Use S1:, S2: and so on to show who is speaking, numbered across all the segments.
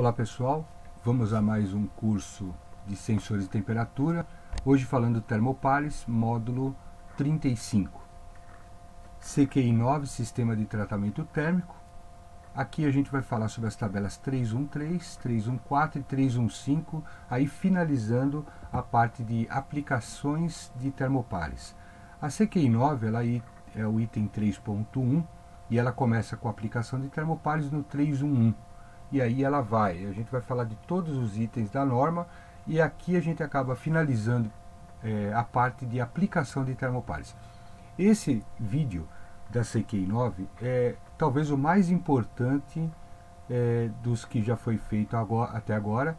S1: Olá pessoal, vamos a mais um curso de sensores de temperatura, hoje falando Thermopares, módulo 35. CQI 9, Sistema de Tratamento Térmico. Aqui a gente vai falar sobre as tabelas 313, 314 e 315, aí finalizando a parte de aplicações de termopares. A CQI 9 ela é o item 3.1 e ela começa com a aplicação de termopares no 311. E aí a gente vai falar de todos os itens da norma e aqui a gente acaba finalizando a parte de aplicação de termopares. Esse vídeo da CQI 9 é talvez o mais importante dos que já foi feito até agora,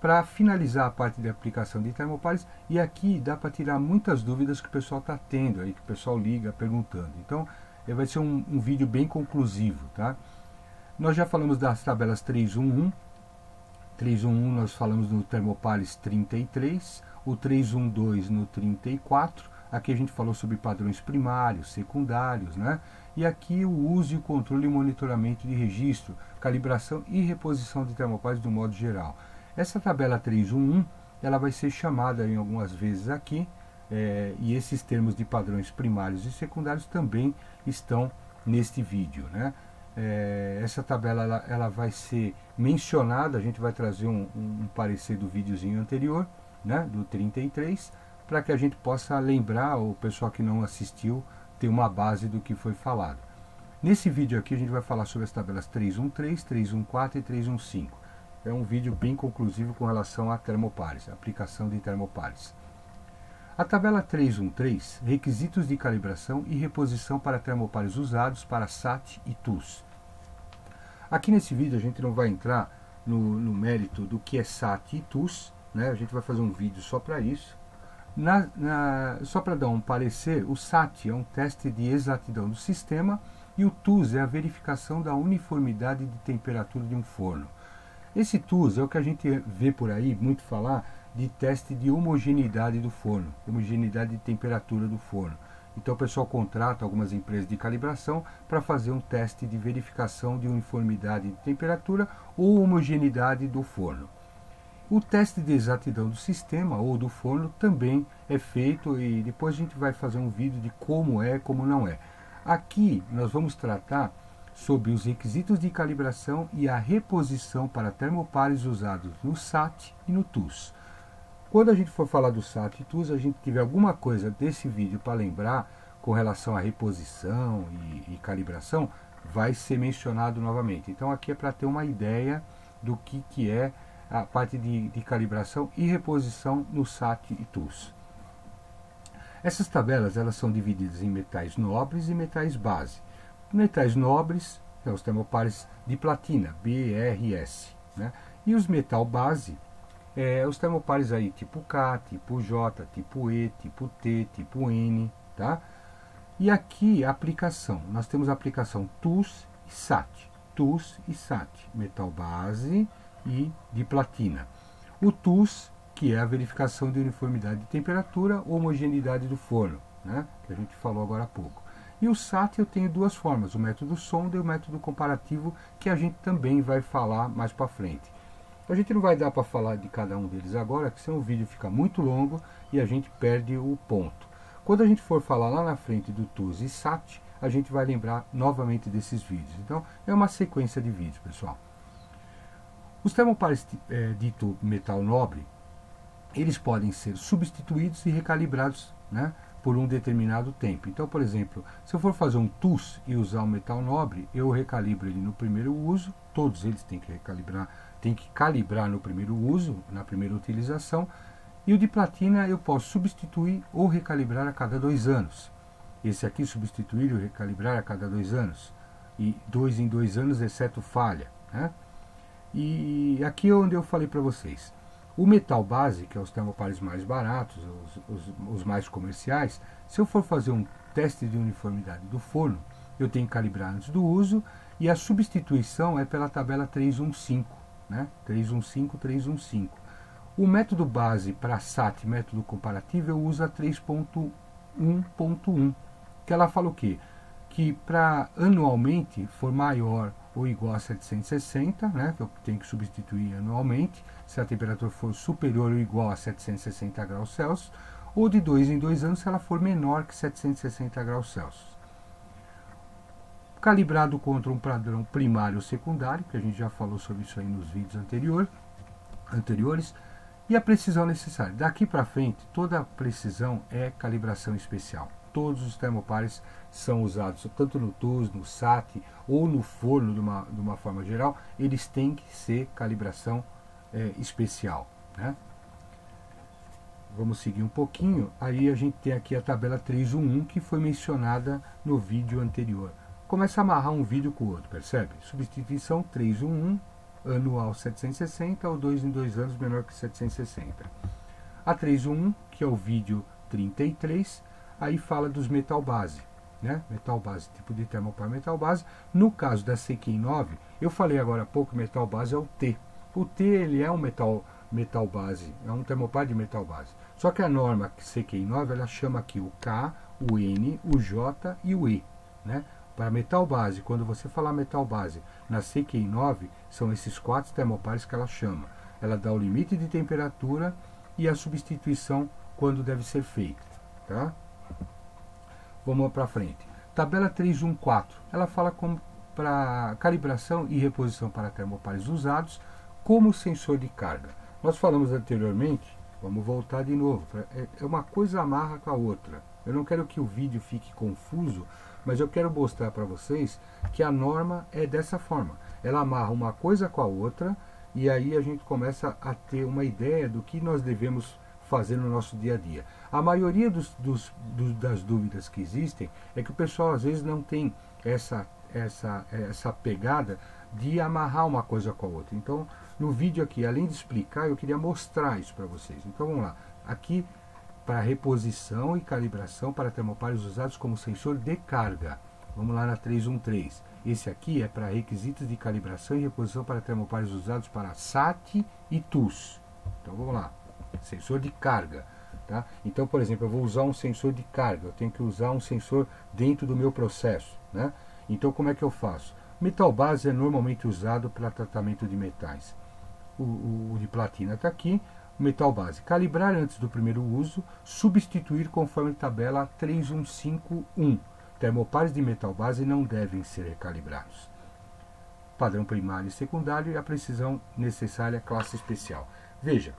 S1: para finalizar a parte de aplicação de termopares, e aqui dá para tirar muitas dúvidas que o pessoal está tendo, aí, que o pessoal liga perguntando. Então vai ser um vídeo bem conclusivo, tá? Nós já falamos das tabelas 311. 311 nós falamos no Thermopares 33, o 312 no 34. Aqui a gente falou sobre padrões primários, secundários, né? E aqui o uso e o controle e monitoramento de registro, calibração e reposição de termopares do modo geral. Essa tabela 311 ela vai ser chamada em algumas vezes aqui, e esses termos de padrões primários e secundários também estão neste vídeo, né? Essa tabela ela vai ser mencionada, a gente vai trazer um parecer do videozinho anterior, né, do 33, para que a gente possa lembrar, o pessoal que não assistiu, ter uma base do que foi falado. Nesse vídeo aqui a gente vai falar sobre as tabelas 313, 314 e 315. É um vídeo bem conclusivo com relação a termopares, aplicação de termopares. A tabela 313, requisitos de calibração e reposição para termopares usados para SAT e TUS. Aqui nesse vídeo a gente não vai entrar no mérito do que é SAT e TUS, né? A gente vai fazer um vídeo só para isso. Só para dar um parecer, o SAT é um teste de exatidão do sistema e o TUS é a verificação da uniformidade de temperatura de um forno. Esse TUS é o que a gente vê por aí muito falar de teste de homogeneidade do forno, homogeneidade de temperatura do forno. Então o pessoal contrata algumas empresas de calibração para fazer um teste de verificação de uniformidade de temperatura ou homogeneidade do forno. O teste de exatidão do sistema ou do forno também é feito e depois a gente vai fazer um vídeo de como é e como não é. Aqui nós vamos tratar sobre os requisitos de calibração e a reposição para termopares usados no SAT e no TUS. Quando a gente for falar do SAT e TUS, a gente tiver alguma coisa desse vídeo para lembrar com relação à reposição e calibração, vai ser mencionado novamente. Então aqui é para ter uma ideia do que é a parte de calibração e reposição no SAT e TUS. Essas tabelas elas são divididas em metais nobres e metais base. Metais nobres são os termopares de platina, BRS, né? E os metal base, os termopares aí tipo K, tipo J, tipo E, tipo T, tipo N, tá? E aqui a aplicação, nós temos a aplicação TUS e SAT, TUS e SAT, metal base e de platina. O TUS, que é a verificação de uniformidade de temperatura ou homogeneidade do forno, né? Que a gente falou agora há pouco. E o SAT eu tenho duas formas, o método sonda e o método comparativo, que a gente também vai falar mais para frente. A gente não vai dar para falar de cada um deles agora, porque senão o vídeo fica muito longo e a gente perde o ponto. Quando a gente for falar lá na frente do TUS e SAT, a gente vai lembrar novamente desses vídeos. Então, é uma sequência de vídeos, pessoal. Os termopares dito metal nobre, eles podem ser substituídos e recalibrados, né, por um determinado tempo. Então, por exemplo, se eu for fazer um TUS e usar um metal nobre, eu recalibro ele no primeiro uso, todos eles têm que calibrar no primeiro uso, na primeira utilização, e o de platina eu posso substituir ou recalibrar a cada 2 anos. Esse aqui substituir ou recalibrar a cada 2 anos, e 2 em 2 anos, exceto falha, né? E aqui é onde eu falei para vocês. O metal base, que é os termopares mais baratos, os mais comerciais, se eu for fazer um teste de uniformidade do forno, eu tenho que calibrar antes do uso e a substituição é pela tabela 315, né? 315, 315. O método base para SAT, método comparativo, eu uso a 3.1.1, que ela fala o quê? Que para anualmente for maior ou igual a 760, né, que eu tenho que substituir anualmente, se a temperatura for superior ou igual a 760 graus Celsius, ou de 2 em 2 anos se ela for menor que 760 graus Celsius. Calibrado contra um padrão primário ou secundário, que a gente já falou sobre isso aí nos vídeos anteriores, e a precisão necessária. Daqui para frente, toda a precisão é calibração especial. Todos os termopares são usados, tanto no TUS, no SAT ou no forno, de uma forma geral, eles têm que ser calibração especial, né? Vamos seguir um pouquinho, aí a gente tem aqui a tabela 311 que foi mencionada no vídeo anterior. Começa a amarrar um vídeo com o outro, percebe? Substituição 311, anual 760 ou 2 em 2 anos menor que 760. A 311, que é o vídeo 33, aí fala dos metal base, né? Metal base, tipo de termopar metal base. No caso da CQI 9, eu falei agora há pouco que metal base é o T. O T ele é um metal base, é um termopar de metal base. Só que a norma CQI 9 ela chama aqui o K, o N, o J e o E, né? Para metal base, quando você falar metal base na CQI 9, são esses 4 termopares que ela chama. Ela dá o limite de temperatura e a substituição quando deve ser feita, tá? Vamos para frente. Tabela 314, ela fala para calibração e reposição para termopares usados como sensor de carga. Nós falamos anteriormente, vamos voltar de novo, é uma coisa amarra com a outra. Eu não quero que o vídeo fique confuso, mas eu quero mostrar para vocês que a norma é dessa forma. Ela amarra uma coisa com a outra e aí a gente começa a ter uma ideia do que nós devemos fazer no nosso dia a dia. A maioria das dúvidas que existem é que o pessoal às vezes não tem essa pegada de amarrar uma coisa com a outra. Então, no vídeo aqui, além de explicar, eu queria mostrar isso para vocês. Então, vamos lá. Aqui, para reposição e calibração para termopares usados como sensor de carga. Vamos lá na 313. Esse aqui é para requisitos de calibração e reposição para termopares usados para SAT e TUS. Então, vamos lá. Sensor de carga. Tá? Então, por exemplo, eu vou usar um sensor de carga. Eu tenho que usar um sensor dentro do meu processo, né? Então, como é que eu faço? Metal base é normalmente usado para tratamento de metais. O de platina está aqui. Metal base. Calibrar antes do primeiro uso. Substituir conforme tabela 3151. Termopares de metal base não devem ser recalibrados. Padrão primário e secundário e a precisão necessária classe especial. Veja,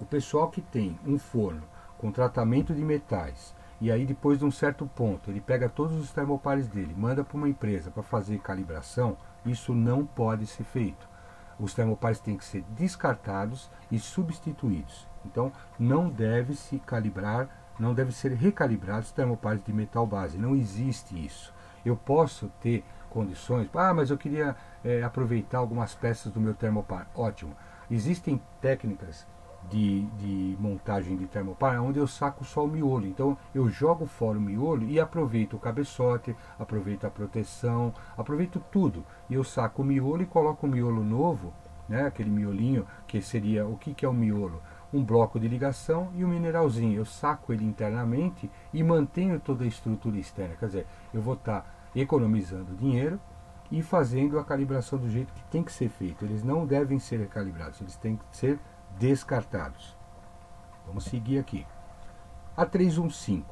S1: o pessoal que tem um forno com tratamento de metais e aí depois de um certo ponto ele pega todos os termopares dele, manda para uma empresa para fazer calibração, isso não pode ser feito. Os termopares têm que ser descartados e substituídos. Então não deve se calibrar, não deve ser recalibrados termopares de metal base, não existe isso. Eu posso ter condições, mas eu queria aproveitar algumas peças do meu termopar, ótimo. Existem técnicas de montagem de termopar onde eu saco só o miolo, então eu jogo fora o miolo e aproveito o cabeçote, aproveito a proteção, aproveito tudo e eu saco o miolo e coloco o miolo novo, né, aquele miolinho que seria, o que é o miolo? Um bloco de ligação e um mineralzinho, eu saco ele internamente e mantenho toda a estrutura externa, quer dizer, eu vou estar economizando dinheiro e fazendo a calibração do jeito que tem que ser feito. Eles não devem ser recalibrados, eles têm que ser descartados. Vamos seguir aqui. A 315.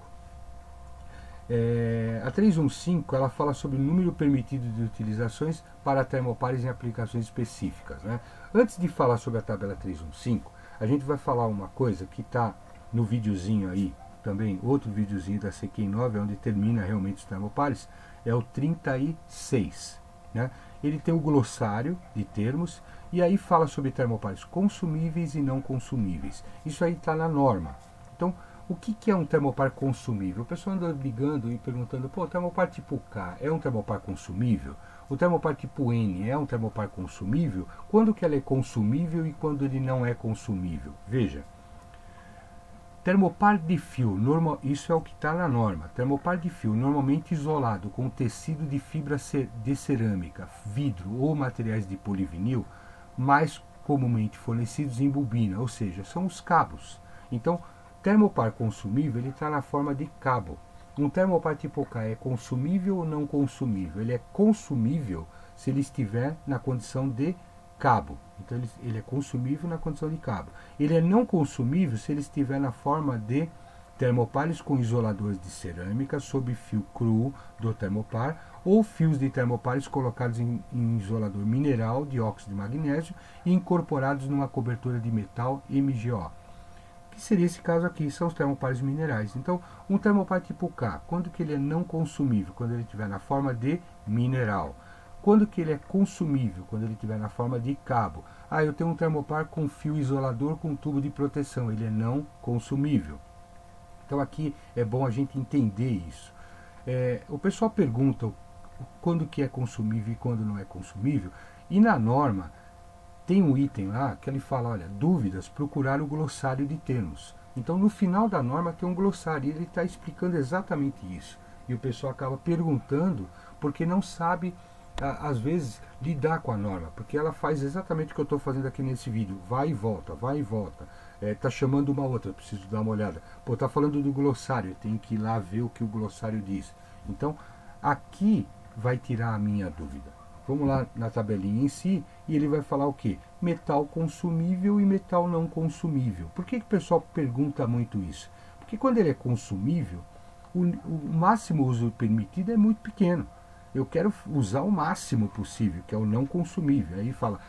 S1: A 315 ela fala sobre o número permitido de utilizações para termopares em aplicações específicas, né? Antes de falar sobre a tabela 315, a gente vai falar uma coisa que está no videozinho aí, também outro videozinho da CQI 9, onde termina realmente os termopares, é o 36. Né? Ele tem o glossário de termos e aí fala sobre termopares consumíveis e não consumíveis. Isso aí está na norma. Então, o que é um termopar consumível? O pessoal anda ligando e perguntando, o termopar tipo K é um termopar consumível? O termopar tipo N é um termopar consumível? Quando que ele é consumível e quando ele não é consumível? Veja, termopar de fio, isso é o que está na norma. Termopar de fio normalmente isolado com tecido de fibra de cerâmica, vidro ou materiais de polivinil, mais comumente fornecidos em bobina, ou seja, são os cabos. Então, termopar consumível ele está na forma de cabo. Um termopar tipo K é consumível ou não consumível? Ele é consumível se ele estiver na condição de cabo. Então ele é consumível na condição de cabo. Ele é não consumível se ele estiver na forma de termopares com isoladores de cerâmica sob fio cru do termopar ou fios de termopares colocados em isolador mineral de óxido de magnésio e incorporados numa cobertura de metal MgO. Que seria esse caso aqui, são os termopares minerais. Então, um termopar tipo K, quando que ele é não consumível? Quando ele estiver na forma de mineral. Quando que ele é consumível? Quando ele estiver na forma de cabo. Ah, eu tenho um termopar com fio isolador com tubo de proteção, ele é não consumível. Então aqui é bom a gente entender isso. O pessoal pergunta quando que é consumível e quando não é consumível, e na norma tem um item lá que ele fala, olha, dúvidas, procurar o glossário de termos. Então no final da norma tem um glossário e ele está explicando exatamente isso. E o pessoal acaba perguntando porque não sabe, às vezes, lidar com a norma, porque ela faz exatamente o que eu estou fazendo aqui nesse vídeo, vai e volta, vai e volta. Está chamando uma outra, eu preciso dar uma olhada. Pô, está falando do glossário, eu tenho que ir lá ver o que o glossário diz. Então, aqui vai tirar a minha dúvida. Vamos lá na tabelinha em si, e ele vai falar o quê? Metal consumível e metal não consumível. Por que o pessoal pergunta muito isso? Porque quando ele é consumível, o máximo uso permitido é muito pequeno. Eu quero usar o máximo possível, que é o não consumível. Aí fala,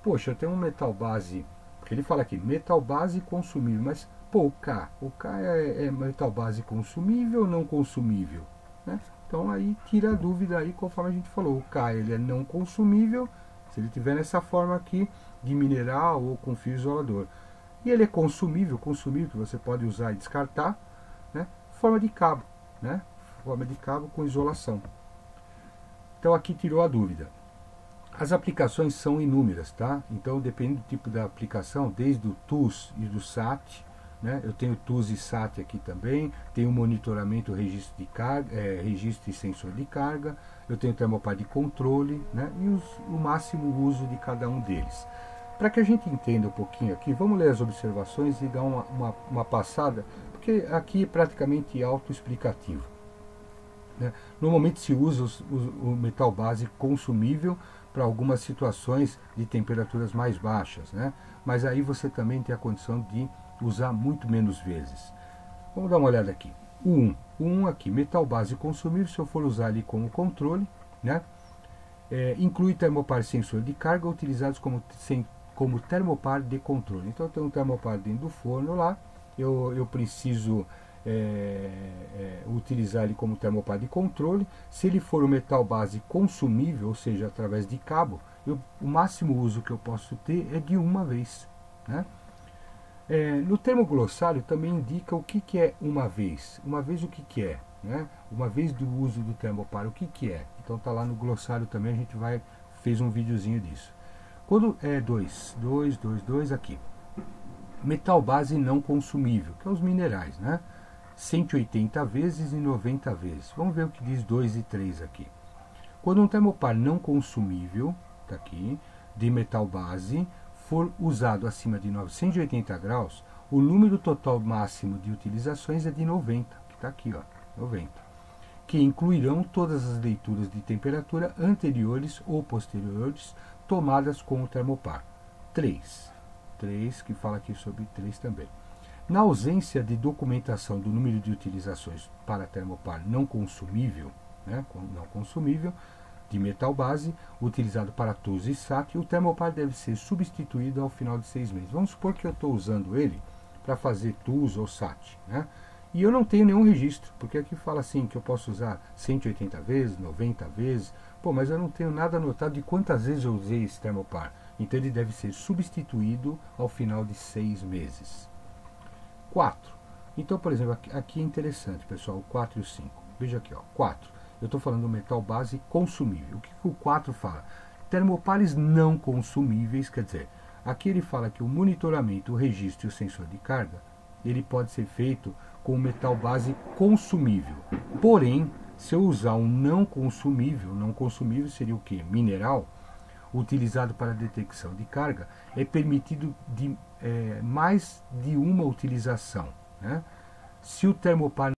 S1: poxa, eu tenho um metal base, porque ele fala aqui, metal base consumível, mas, pô, o K é metal base consumível ou não consumível? Né? Então aí tira a dúvida aí, conforme a gente falou, o K ele é não consumível, se ele tiver nessa forma aqui, de mineral ou com fio isolador. E ele é consumível que você pode usar e descartar, né? Forma de cabo, né? Forma de cabo com isolação. Então aqui tirou a dúvida. As aplicações são inúmeras, tá? Então depende do tipo da aplicação, desde o TUS e do SAT, né? Eu tenho TUS e SAT aqui também, tenho monitoramento, registro de carga, registro e sensor de carga, eu tenho termopar de controle, né? E o máximo uso de cada um deles. Para que a gente entenda um pouquinho aqui, vamos ler as observações e dar uma passada, porque aqui é praticamente autoexplicativo. Normalmente se usa o metal base consumível para algumas situações de temperaturas mais baixas, né? Mas aí você também tem a condição de usar muito menos vezes. Vamos dar uma olhada aqui. O 1 aqui, metal base consumível, se eu for usar ali como controle, né? Inclui termopar sensor de carga utilizados como termopar de controle. Então eu tenho um termopar dentro do forno lá, eu preciso utilizar ele como termopar de controle. Se ele for um metal base consumível, ou seja, através de cabo, o máximo uso que eu posso ter é de uma vez, né? No termo glossário também indica o que é uma vez. Uma vez o que é, né? Uma vez do uso do termopar, o que é. Então está lá no glossário também, a gente fez um videozinho disso. Quando é 2 aqui, metal base não consumível, que é os minerais, né? 180 vezes e 90 vezes. Vamos ver o que diz 2 e 3 aqui. Quando um termopar não consumível, tá aqui, de metal base, for usado acima de 980 graus, o número total máximo de utilizações é de 90, que está aqui, ó, 90, que incluirão todas as leituras de temperatura anteriores ou posteriores tomadas com o termopar. 3, que fala aqui sobre 3 também. Na ausência de documentação do número de utilizações para termopar não consumível, né, não consumível, de metal base, utilizado para TUS e SAT, o termopar deve ser substituído ao final de 6 meses. Vamos supor que eu estou usando ele para fazer TUS ou SAT, né? E eu não tenho nenhum registro, porque aqui fala assim que eu posso usar 180 vezes, 90 vezes, pô, mas eu não tenho nada anotado de quantas vezes eu usei esse termopar. Então ele deve ser substituído ao final de 6 meses. 4. Então, por exemplo, aqui é interessante, pessoal, o 4 e o 5. Veja aqui, ó, 4. Eu estou falando do metal base consumível. O que o 4 fala? Termopares não consumíveis, quer dizer, aqui ele fala que o monitoramento, o registro e o sensor de carga, ele pode ser feito com metal base consumível. Porém, se eu usar um não consumível seria o que? Mineral, utilizado para detecção de carga, é permitido mais de uma utilização, né? Se o termopar